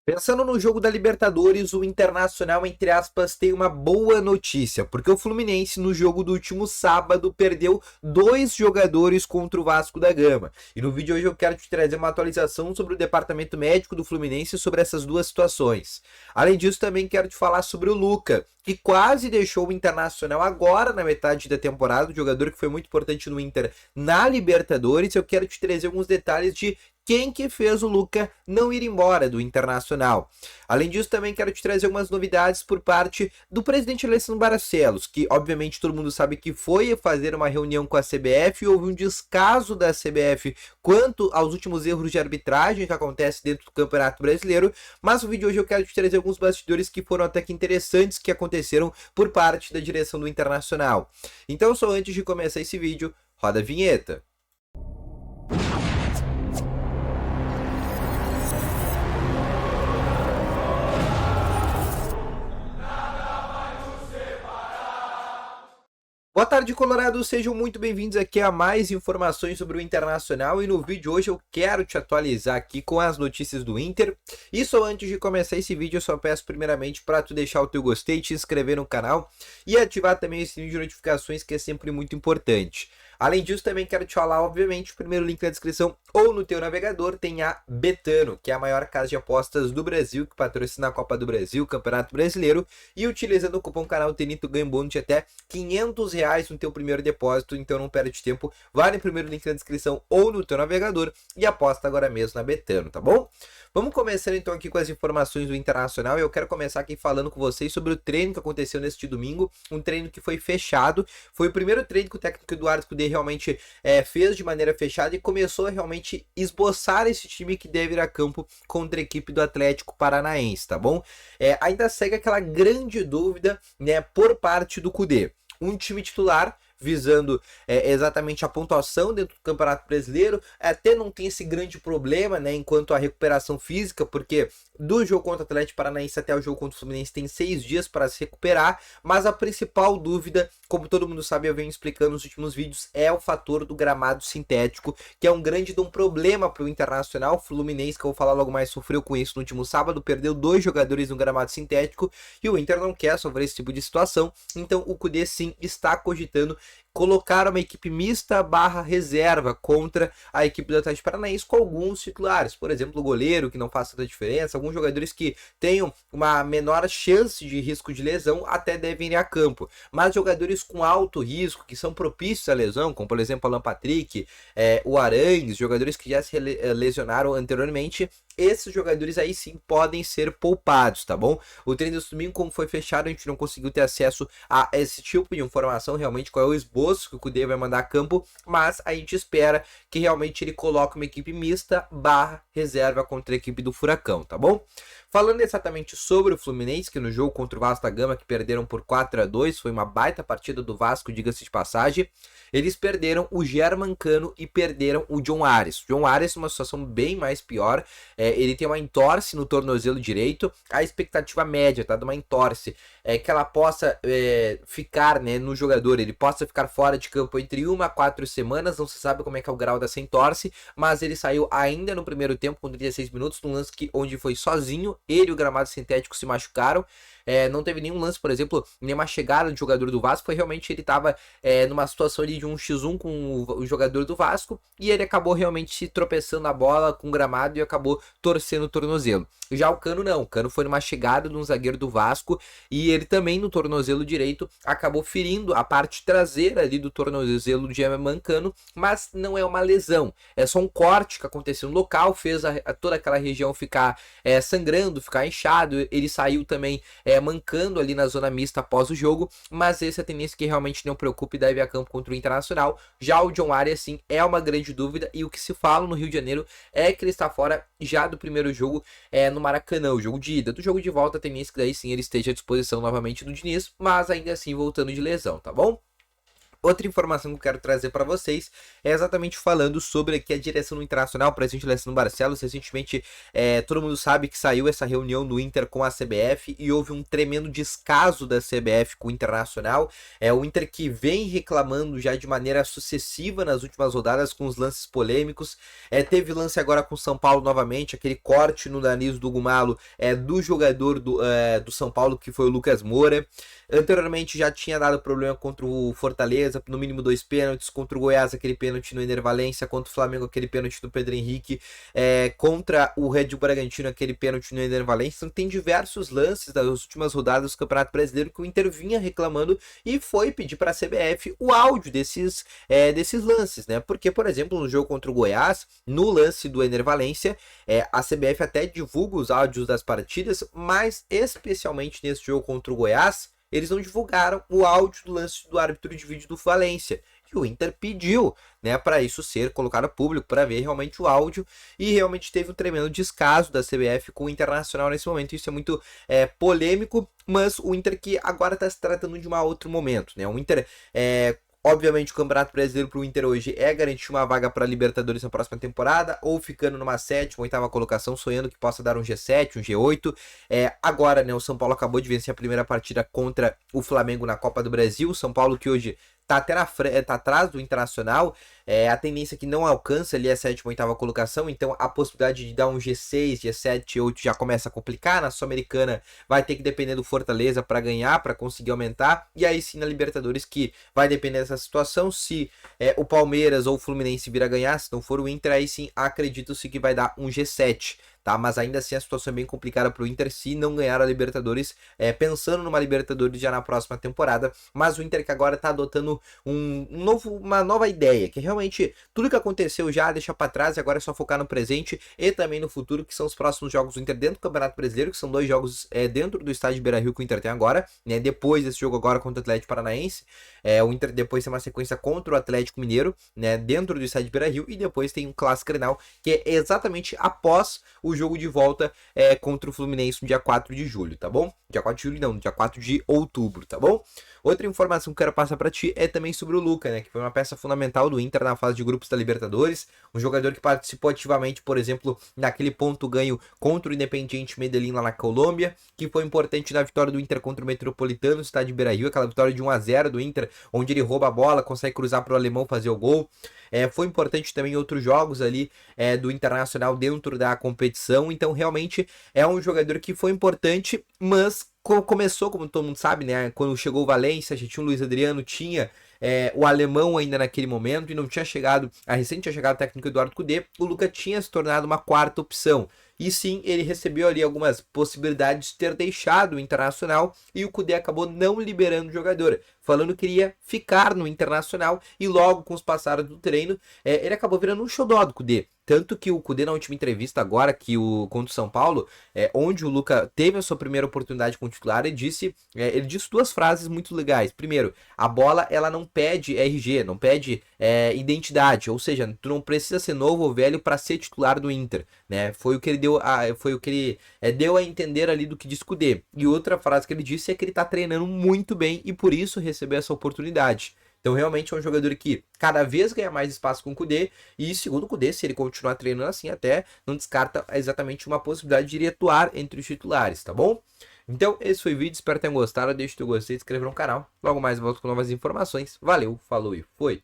Pensando no jogo da Libertadores, o Internacional, entre aspas, tem uma boa notícia, porque o Fluminense, no jogo do último sábado, perdeu dois jogadores contra o Vasco da Gama. E no vídeo hoje eu quero te trazer uma atualização sobre o departamento médico do Fluminense sobre essas duas situações. Além disso, também quero te falar sobre o Luca, que quase deixou o Internacional agora na metade da temporada, um jogador que foi muito importante no Inter na Libertadores. Eu quero te trazer alguns detalhes de quem que fez o Luca não ir embora do Internacional. Além disso, também quero te trazer algumas novidades por parte do presidente Alessandro Barcelos, que obviamente todo mundo sabe que foi fazer uma reunião com a CBF e houve um descaso da CBF quanto aos últimos erros de arbitragem que acontece dentro do Campeonato Brasileiro, mas no vídeo de hoje eu quero te trazer alguns bastidores que foram até que interessantes que aconteceram por parte da direção do Internacional. Então, só antes de começar esse vídeo, roda a vinheta. Boa tarde, Colorado, sejam muito bem-vindos aqui a mais informações sobre o Internacional e no vídeo de hoje eu quero te atualizar aqui com as notícias do Inter. E só antes de começar esse vídeo eu só peço primeiramente para tu deixar o teu gostei, te inscrever no canal e ativar também esse sininho de notificações que é sempre muito importante. Além disso, também quero te falar, obviamente, o primeiro link na descrição ou no teu navegador tem a Betano, que é a maior casa de apostas do Brasil, que patrocina a Copa do Brasil, Campeonato Brasileiro, e utilizando o cupom canal TNI tu ganha um bônus de até R$ 500 no teu primeiro depósito, então não perde tempo, vai no primeiro link na descrição ou no teu navegador e aposta agora mesmo na Betano, tá bom? Vamos começar então aqui com as informações do Internacional e eu quero começar aqui falando com vocês sobre o treino que aconteceu neste domingo, um treino que foi fechado, foi o primeiro treino que o técnico Eduardo Cudê realmente fez de maneira fechada e começou a realmente esboçar esse time que deve ir a campo contra a equipe do Atlético Paranaense, tá bom? Ainda segue aquela grande dúvida, né, por parte do Cudê. Um time titular visando exatamente a pontuação dentro do Campeonato Brasileiro, até não tem esse grande problema, né, enquanto a recuperação física, porque do jogo contra o Atlético Paranaense até o jogo contra o Fluminense tem 6 dias para se recuperar, mas a principal dúvida, como todo mundo sabe, eu venho explicando nos últimos vídeos, é o fator do gramado sintético, que é um grande problema para o Internacional. O Fluminense, que eu vou falar logo mais, sofreu com isso no último sábado, perdeu 2 jogadores no gramado sintético, e o Inter não quer sofrer esse tipo de situação, então o Cudê sim está cogitando colocar uma equipe mista barra reserva contra a equipe do Atlético Paranaense com alguns titulares, por exemplo, o goleiro, que não faz tanta diferença, alguns jogadores que tenham uma menor chance de risco de lesão até devem ir a campo, mas jogadores com alto risco, que são propícios à lesão, como por exemplo o Alan Patrick, o Arangues, jogadores que já se lesionaram anteriormente, esses jogadores aí sim podem ser poupados, tá bom? O treino desse domingo, como foi fechado, a gente não conseguiu ter acesso a esse tipo de informação, realmente qual é o esboço que o Cudê vai mandar a campo, mas a gente espera que realmente ele coloque uma equipe mista barra reserva contra a equipe do Furacão, tá bom? Falando exatamente sobre o Fluminense, que no jogo contra o Vasco da Gama, que perderam por 4-2, foi uma baita partida do Vasco, diga-se de passagem, eles perderam o Germancano e perderam o John Ares. O John Ares numa situação bem mais pior, ele tem uma entorse no tornozelo direito, a expectativa média, tá, de uma entorse, é que ela possa ficar, né, no jogador, ele possa ficar fora de campo entre 1 a 4 semanas, não se sabe como é que é o grau dessa entorse, mas ele saiu ainda no primeiro tempo, com 36 minutos, num lance onde foi sozinho, ele e o gramado sintético se machucaram, não teve nenhum lance, por exemplo, nenhuma chegada de jogador do Vasco, foi realmente ele estava numa situação ali de um x1 com o jogador do Vasco, e ele acabou realmente se tropeçando na bola com o gramado e acabou torcendo o tornozelo. Já o Cano não, o Cano foi numa chegada de um zagueiro do Vasco, e ele também no tornozelo direito acabou ferindo a parte traseira ali do tornozelo de Germancano, mas não é uma lesão, é só um corte que aconteceu no local, fez toda aquela região ficar sangrando, ficar inchado, ele saiu também mancando ali na zona mista após o jogo, mas essa é a tendência que realmente não preocupa e deve ir a campo contra o Internacional. Já o John Arias, sim, é uma grande dúvida, e o que se fala no Rio de Janeiro é que ele está fora já do primeiro jogo no Maracanã, o jogo de ida. Do jogo de volta, a tendência que daí sim ele esteja à disposição novamente do Diniz, mas ainda assim voltando de lesão, tá bom? Outra informação que eu quero trazer para vocês é exatamente falando sobre aqui a direção do Internacional, o presidente Alessandro Barcelos. Recentemente, todo mundo sabe que saiu essa reunião do Inter com a CBF e houve um tremendo descaso da CBF com o Internacional. O Inter que vem reclamando já de maneira sucessiva nas últimas rodadas com os lances polêmicos. Teve lance agora com o São Paulo novamente, aquele corte no nariz do Gumalo do jogador do São Paulo, que foi o Lucas Moura. Anteriormente já tinha dado problema contra o Fortaleza, no mínimo 2 pênaltis, contra o Goiás aquele pênalti no Ener Valencia, contra o Flamengo aquele pênalti do Pedro Henrique, contra o Red Bull Bragantino aquele pênalti no Ener Valencia. Então tem diversos lances das últimas rodadas do Campeonato Brasileiro que o Inter vinha reclamando e foi pedir para a CBF o áudio desses lances, né? Porque, por exemplo, no jogo contra o Goiás, no lance do Ener Valencia, a CBF até divulga os áudios das partidas, mas especialmente nesse jogo contra o Goiás, eles não divulgaram o áudio do lance do árbitro de vídeo do Valência. E o Inter pediu, né, para isso ser colocado a público, para ver realmente o áudio. E realmente teve um tremendo descaso da CBF com o Internacional nesse momento. Isso é muito polêmico, mas o Inter que agora está se tratando de um outro momento, né? O Inter obviamente, o Campeonato Brasileiro para o Inter hoje é garantir uma vaga para a Libertadores na próxima temporada, ou ficando numa 7ª, 8ª colocação, sonhando que possa dar um G7, um G8. Agora, né, o São Paulo acabou de vencer a primeira partida contra o Flamengo na Copa do Brasil. O São Paulo que hoje tá até tá atrás do Internacional, a tendência é que não alcança ali a 7ª, 8ª colocação, então a possibilidade de dar um G6, G7, G8 já começa a complicar. Na Sul-Americana vai ter que depender do Fortaleza para ganhar, para conseguir aumentar, e aí sim na Libertadores que vai depender dessa situação. Se o Palmeiras ou o Fluminense vir a ganhar, se não for o Inter, aí sim acredito-se que vai dar um G7. Tá, mas ainda assim a situação é bem complicada para o Inter se não ganhar a Libertadores, pensando numa Libertadores já na próxima temporada. Mas o Inter que agora está adotando uma nova ideia, que realmente tudo que aconteceu já deixa para trás e agora é só focar no presente e também no futuro, que são os próximos jogos do Inter dentro do Campeonato Brasileiro, que são 2 jogos dentro do estádio Beira-Rio que o Inter tem agora, né? Depois desse jogo agora contra o Atlético Paranaense, o Inter depois tem uma sequência contra o Atlético Mineiro, né, dentro do estádio Beira-Rio, e depois tem um Clássico Grenal, que é exatamente após o jogo de volta contra o Fluminense no dia 4 de julho, tá bom? Dia 4 de julho não, dia 4 de outubro, tá bom? Outra informação que eu quero passar para ti é também sobre o Luca, né, que foi uma peça fundamental do Inter na fase de grupos da Libertadores, um jogador que participou ativamente, por exemplo, naquele ponto ganho contra o Independiente Medellín lá na Colômbia, que foi importante na vitória do Inter contra o Metropolitano, no estádio Beira-Rio, aquela vitória de 1-0 do Inter, onde ele rouba a bola, consegue cruzar para o alemão fazer o gol. Foi importante também em outros jogos ali do Internacional dentro da competição. Então realmente é um jogador que foi importante, mas começou, como todo mundo sabe, né? Quando chegou o Valência, já tinha o Luiz Adriano, tinha o alemão ainda naquele momento, e não tinha chegado, recente tinha chegado o técnico Eduardo Cudê, o Luca tinha se tornado uma 4ª opção. E sim, ele recebeu ali algumas possibilidades de ter deixado o Internacional e o Cudê acabou não liberando o jogador, falando que iria ficar no Internacional, e logo com os passados do treino, ele acabou virando um xodó do Cudê. Tanto que o Cudê, na última entrevista agora, contra o São Paulo, onde o Luca teve a sua primeira oportunidade com o titular, ele disse 2 frases muito legais. Primeiro, a bola ela não pede RG, não pede identidade, ou seja, tu não precisa ser novo ou velho para ser titular do Inter, né? Foi o que ele deu a entender ali do que disse Cudê. E outra frase que ele disse é que ele tá treinando muito bem e por isso recebeu essa oportunidade. Então realmente é um jogador que cada vez ganha mais espaço com o Cudê, e segundo o Cudê, se ele continuar treinando assim, até não descarta exatamente uma possibilidade de ele atuar entre os titulares, tá bom? Então esse foi o vídeo, espero que tenham gostado, deixa o teu gostei, se inscreva no canal, logo mais eu volto com novas informações, valeu, falou e foi!